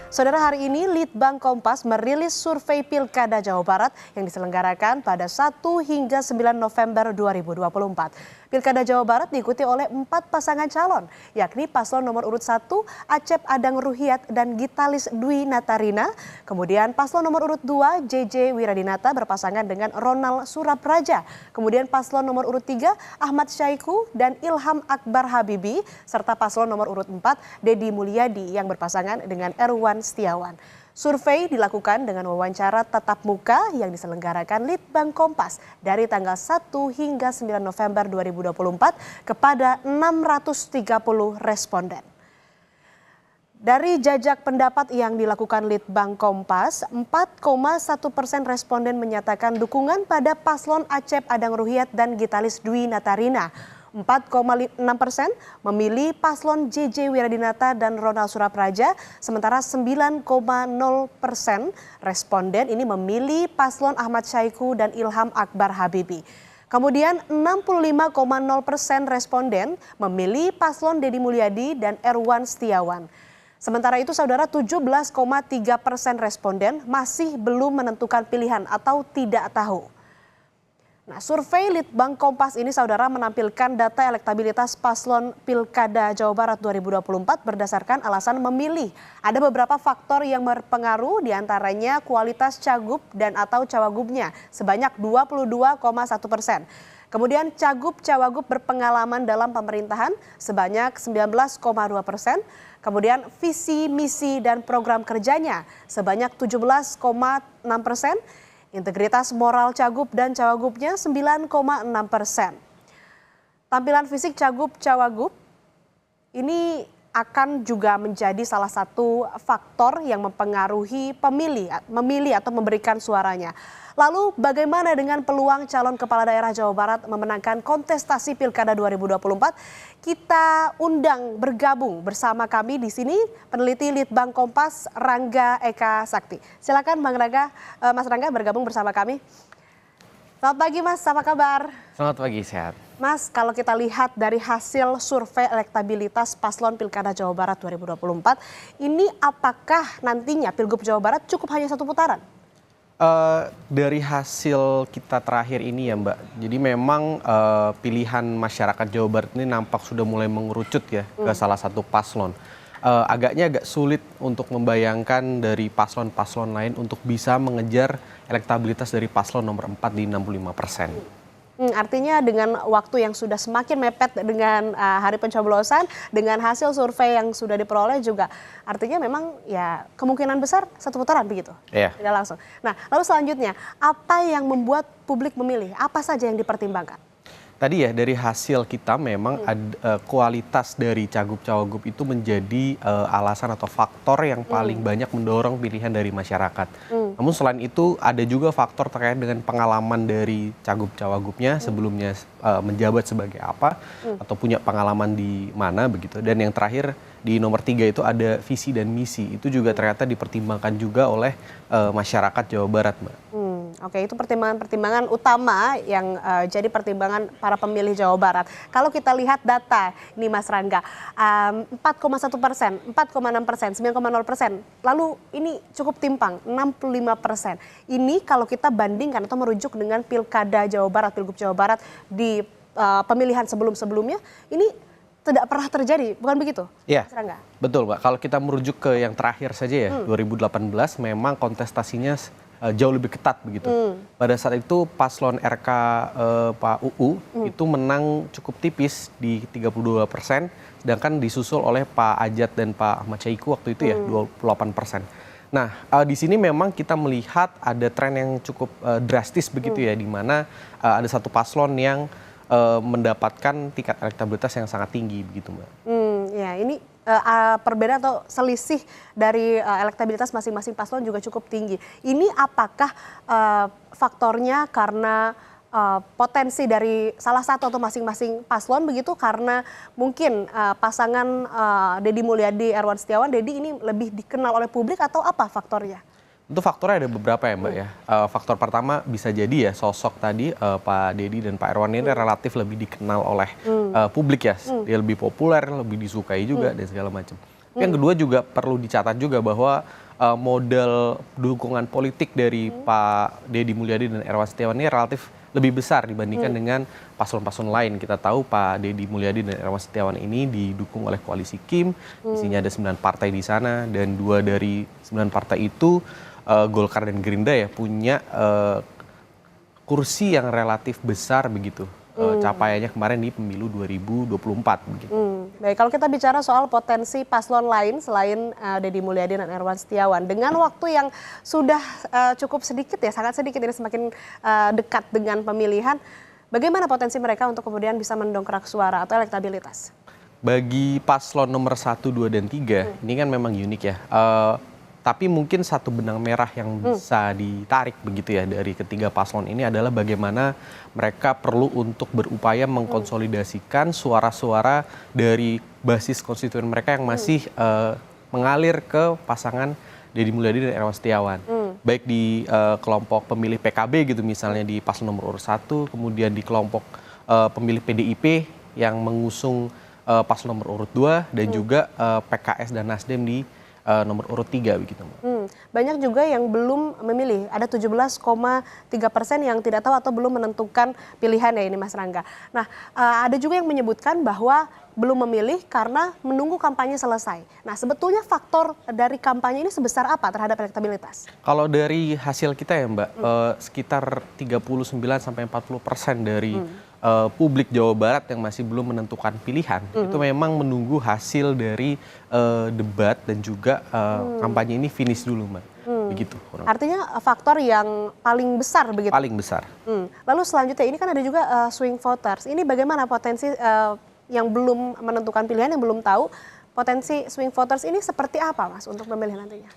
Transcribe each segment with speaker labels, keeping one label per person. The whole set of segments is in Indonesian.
Speaker 1: Saudara, hari ini Litbang Kompas merilis survei Pilkada Jawa Barat yang diselenggarakan pada 1 hingga 9 November 2024. Pilkada Jawa Barat diikuti oleh 4 pasangan calon, yakni paslon nomor urut 1 Acep Adang Ruhiat dan Gitalis Dwi Natarina. Kemudian paslon nomor urut 2 JJ Wiradinata berpasangan dengan Ronald Surapraja. Kemudian paslon nomor urut 3 Ahmad Syaiqo dan Ilham Akbar Habibi. Serta paslon nomor urut 4 Deddy Mulyadi yang berpasangan dengan Erwan Setiawan. Survei dilakukan dengan wawancara tatap muka yang diselenggarakan Litbang Kompas dari tanggal 1 hingga 9 November 2024 kepada 630 responden. Dari jajak pendapat yang dilakukan Litbang Kompas, 4,1% responden menyatakan dukungan pada paslon Acep Adang Ruhiat dan Gitalis Dwi Natarina. 4,6% memilih paslon JJ Wiradinata dan Ronald Surapraja, sementara 9,0% responden ini memilih paslon Ahmad Syaiqo dan Ilham Akbar Habibi. Kemudian 65,0% responden memilih paslon Deddy Mulyadi dan Erwan Setiawan. Sementara itu, saudara, 17,3% responden masih belum menentukan pilihan atau tidak tahu. Nah, survei Litbang Kompas ini, saudara, menampilkan data elektabilitas paslon Pilkada Jawa Barat 2024 berdasarkan alasan memilih. Ada beberapa faktor yang berpengaruh, diantaranya kualitas cagup dan atau cawagupnya sebanyak 22,1%. Kemudian cagup-cawagup berpengalaman dalam pemerintahan sebanyak 19,2%. Kemudian visi, misi, dan program kerjanya sebanyak 17,6%. Integritas moral cagup dan cawagupnya 9,6%. Tampilan fisik cagup-cawagup ini akan juga menjadi salah satu faktor yang mempengaruhi memilih atau memberikan suaranya. Lalu bagaimana dengan peluang calon kepala daerah Jawa Barat memenangkan kontestasi Pilkada 2024? Kita undang bergabung bersama kami di sini peneliti Litbang Kompas Rangga Eka Sakti. Silakan Mas Rangga bergabung bersama kami. Selamat pagi Mas, apa kabar?
Speaker 2: Selamat pagi, sehat.
Speaker 1: Mas, kalau kita lihat dari hasil survei elektabilitas paslon Pilkada Jawa Barat 2024, ini apakah nantinya Pilgub Jawa Barat cukup hanya satu putaran?
Speaker 2: Dari hasil kita terakhir ini ya Mbak, jadi memang pilihan masyarakat Jawa Barat ini nampak sudah mulai mengerucut ya ke salah satu paslon. Agaknya agak sulit untuk membayangkan dari paslon-paslon lain untuk bisa mengejar elektabilitas dari paslon nomor 4 di 65%.
Speaker 1: Artinya dengan waktu yang sudah semakin mepet dengan hari pencoblosan, dengan hasil survei yang sudah diperoleh juga, artinya memang ya kemungkinan besar satu putaran begitu, tidak langsung. Nah, lalu selanjutnya, apa yang membuat publik memilih? Apa saja yang dipertimbangkan?
Speaker 2: Tadi ya dari hasil kita memang kualitas dari cagup-cawagup itu menjadi alasan atau faktor yang paling banyak mendorong pilihan dari masyarakat. Namun selain itu ada juga faktor terkait dengan pengalaman dari cagup-cawagupnya sebelumnya menjabat sebagai apa atau punya pengalaman di mana begitu. Dan yang terakhir di nomor 3 itu ada visi dan misi. Itu juga ternyata dipertimbangkan juga oleh masyarakat Jawa Barat, Mbak.
Speaker 1: Oke, itu pertimbangan-pertimbangan utama yang jadi pertimbangan para pemilih Jawa Barat. Kalau kita lihat data ini Mas Rangga, 4,1%, 4,6%, 9,0%. Lalu ini cukup timpang, 65%. Ini kalau kita bandingkan atau merujuk dengan Pilkada Jawa Barat, Pilgub Jawa Barat di pemilihan sebelum-sebelumnya, ini tidak pernah terjadi, bukan begitu?
Speaker 2: Iya,
Speaker 1: Mas Rangga?
Speaker 2: betul Mbak. Kalau kita merujuk ke yang terakhir saja ya, 2018 memang kontestasinya jauh lebih ketat begitu. Pada saat itu paslon RK Pak UU itu menang cukup tipis di 32%, sedangkan disusul oleh Pak Ajat dan Pak Ahmad Syaiqo waktu itu ya 28%. Nah, di sini memang kita melihat ada tren yang cukup drastis begitu ya, di mana ada satu paslon yang mendapatkan tingkat elektabilitas yang sangat tinggi begitu Mbak.
Speaker 1: Ya, ini perbedaan atau selisih dari elektabilitas masing-masing paslon juga cukup tinggi. Ini apakah faktornya karena potensi dari salah satu atau masing-masing paslon begitu, karena mungkin pasangan Deddy Mulyadi, Erwan Setiawan, Deddy ini lebih dikenal oleh publik atau apa faktornya?
Speaker 2: Tentu faktornya ada beberapa ya Mbak ya. Faktor pertama bisa jadi ya sosok tadi Pak Deddy dan Pak Erwan ini relatif lebih dikenal oleh publik ya. Dia lebih populer, lebih disukai juga dan segala macam. Yang kedua juga perlu dicatat juga bahwa modal dukungan politik dari Pak Deddy Mulyadi dan Erwan Setiawan ini relatif lebih besar dibandingkan dengan paslon-paslon lain. Kita tahu Pak Deddy Mulyadi dan Erwan Setiawan ini didukung oleh koalisi Kim, isinya ada 9 partai di sana, dan 2 dari 9 partai itu Golkar dan Gerindra ya punya kursi yang relatif besar begitu. Capaiannya kemarin di pemilu 2024 begitu.
Speaker 1: Baik, kalau kita bicara soal potensi paslon lain selain Deddy Mulyadi dan Erwan Setiawan, dengan waktu yang sudah cukup sedikit ya, sangat sedikit, ini semakin dekat dengan pemilihan, bagaimana potensi mereka untuk kemudian bisa mendongkrak suara atau elektabilitas?
Speaker 2: Bagi paslon nomor 1, 2, dan 3, ini kan memang unik ya. Tapi mungkin satu benang merah yang bisa ditarik begitu ya dari ketiga paslon ini adalah bagaimana mereka perlu untuk berupaya mengkonsolidasikan suara-suara dari basis konstituen mereka yang masih mengalir ke pasangan Deddy Mulyadi dan Erwan Setiawan. Baik di kelompok pemilih PKB gitu misalnya di paslon nomor urut 1, kemudian di kelompok pemilih PDIP yang mengusung paslon nomor urut 2, dan juga PKS dan Nasdem di nomor urut 3 begitu.
Speaker 1: Banyak juga yang belum memilih, ada 17,3% yang tidak tahu atau belum menentukan pilihan ya ini Mas Rangga. Nah, ada juga yang menyebutkan bahwa belum memilih karena menunggu kampanye selesai. Nah, sebetulnya faktor dari kampanye ini sebesar apa terhadap elektabilitas?
Speaker 2: Kalau dari hasil kita ya Mbak, sekitar 39-40% dari publik Jawa Barat yang masih belum menentukan pilihan, itu memang menunggu hasil dari debat dan juga kampanye ini finish dulu Mbak. Begitu.
Speaker 1: Artinya faktor yang paling besar begitu?
Speaker 2: Paling besar.
Speaker 1: Lalu selanjutnya ini kan ada juga swing voters. Ini bagaimana potensi yang belum menentukan pilihan, yang belum tahu potensi swing voters ini seperti apa Mas untuk memilih nantinya?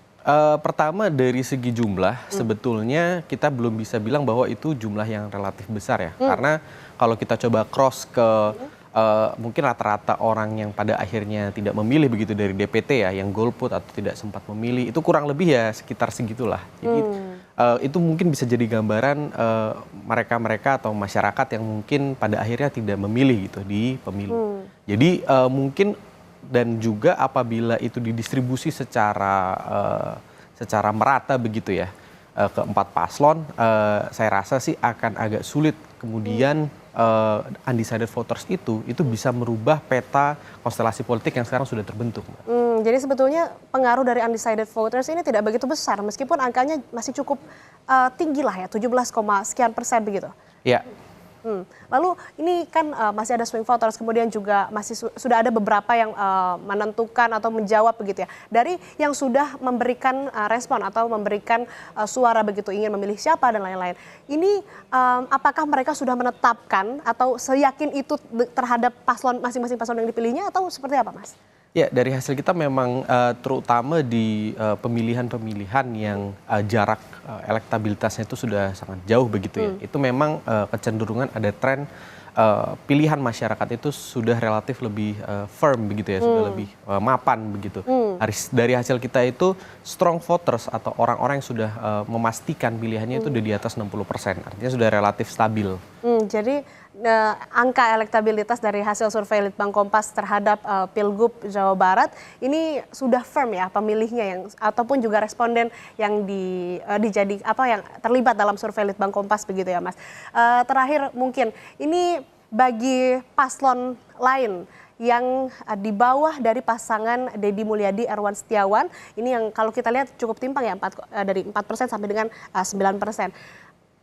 Speaker 2: Pertama dari segi jumlah, sebetulnya kita belum bisa bilang bahwa itu jumlah yang relatif besar ya. Karena kalau kita coba cross ke mungkin rata-rata orang yang pada akhirnya tidak memilih begitu dari DPT ya, yang golput atau tidak sempat memilih, itu kurang lebih ya sekitar segitulah. Jadi itu mungkin bisa jadi gambaran mereka-mereka atau masyarakat yang mungkin pada akhirnya tidak memilih gitu di pemilu. Jadi mungkin, dan juga apabila itu didistribusi secara merata begitu ya ke 4 paslon, saya rasa sih akan agak sulit kemudian undecided voters itu bisa merubah peta konstelasi politik yang sekarang sudah terbentuk.
Speaker 1: Jadi sebetulnya pengaruh dari undecided voters ini tidak begitu besar meskipun angkanya masih cukup tinggi lah ya, 17, sekian persen begitu.
Speaker 2: Ya.
Speaker 1: Lalu ini kan masih ada swing voters, kemudian juga masih sudah ada beberapa yang menentukan atau menjawab begitu ya. Dari yang sudah memberikan respon atau memberikan suara begitu, ingin memilih siapa dan lain-lain. Ini apakah mereka sudah menetapkan atau seyakin itu terhadap paslon, masing-masing paslon yang dipilihnya, atau seperti apa Mas?
Speaker 2: Ya, dari hasil kita memang terutama di pemilihan-pemilihan yang jarak elektabilitasnya itu sudah sangat jauh begitu ya. Itu memang kecenderungan ada tren pilihan masyarakat itu sudah relatif lebih firm begitu ya, sudah lebih mapan begitu. Dari hasil kita itu strong voters atau orang-orang yang sudah memastikan pilihannya itu udah di atas 60%, artinya sudah relatif stabil.
Speaker 1: Jadi angka elektabilitas dari hasil survei Litbang Kompas terhadap Pilgub Jawa Barat ini sudah firm ya pemilihnya, yang ataupun juga responden yang yang terlibat dalam survei Litbang Kompas begitu ya Mas. Terakhir mungkin ini bagi paslon lain yang di bawah dari pasangan Deddy Mulyadi Erwan Setiawan, ini yang kalau kita lihat cukup timpang ya, dari 4% sampai dengan 9%.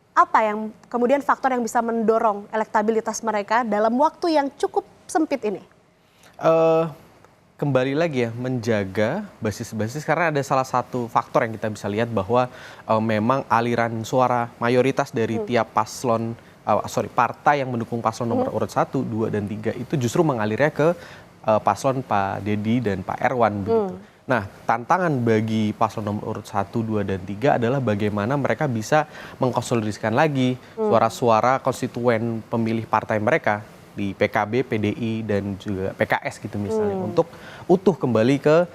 Speaker 1: Apa yang kemudian faktor yang bisa mendorong elektabilitas mereka dalam waktu yang cukup sempit ini?
Speaker 2: Kembali lagi ya, menjaga basis-basis, karena ada salah satu faktor yang kita bisa lihat bahwa memang aliran suara mayoritas dari tiap paslon, partai yang mendukung paslon nomor urut 1, 2, dan 3 itu justru mengalirnya ke paslon Pak Deddy dan Pak Erwan begitu. Nah, tantangan bagi paslon nomor urut 1, 2, dan 3 adalah bagaimana mereka bisa mengkonsolidasikan lagi suara-suara konstituen pemilih partai mereka di PKB, PDI, dan juga PKS gitu misalnya, untuk utuh kembali ke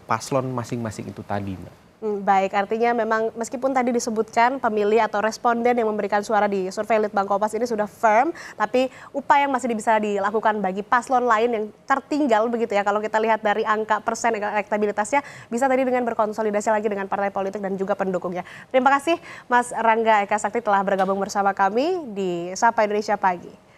Speaker 2: paslon masing-masing itu tadi, Mbak.
Speaker 1: Baik, artinya memang meskipun tadi disebutkan pemilih atau responden yang memberikan suara di survei Litbang Kompas ini sudah firm, tapi upaya yang masih bisa dilakukan bagi paslon lain yang tertinggal begitu ya. Kalau kita lihat dari angka persen elektabilitasnya bisa tadi dengan berkonsolidasi lagi dengan partai politik dan juga pendukungnya. Terima kasih Mas Rangga Eka Sakti telah bergabung bersama kami di Sapa Indonesia Pagi.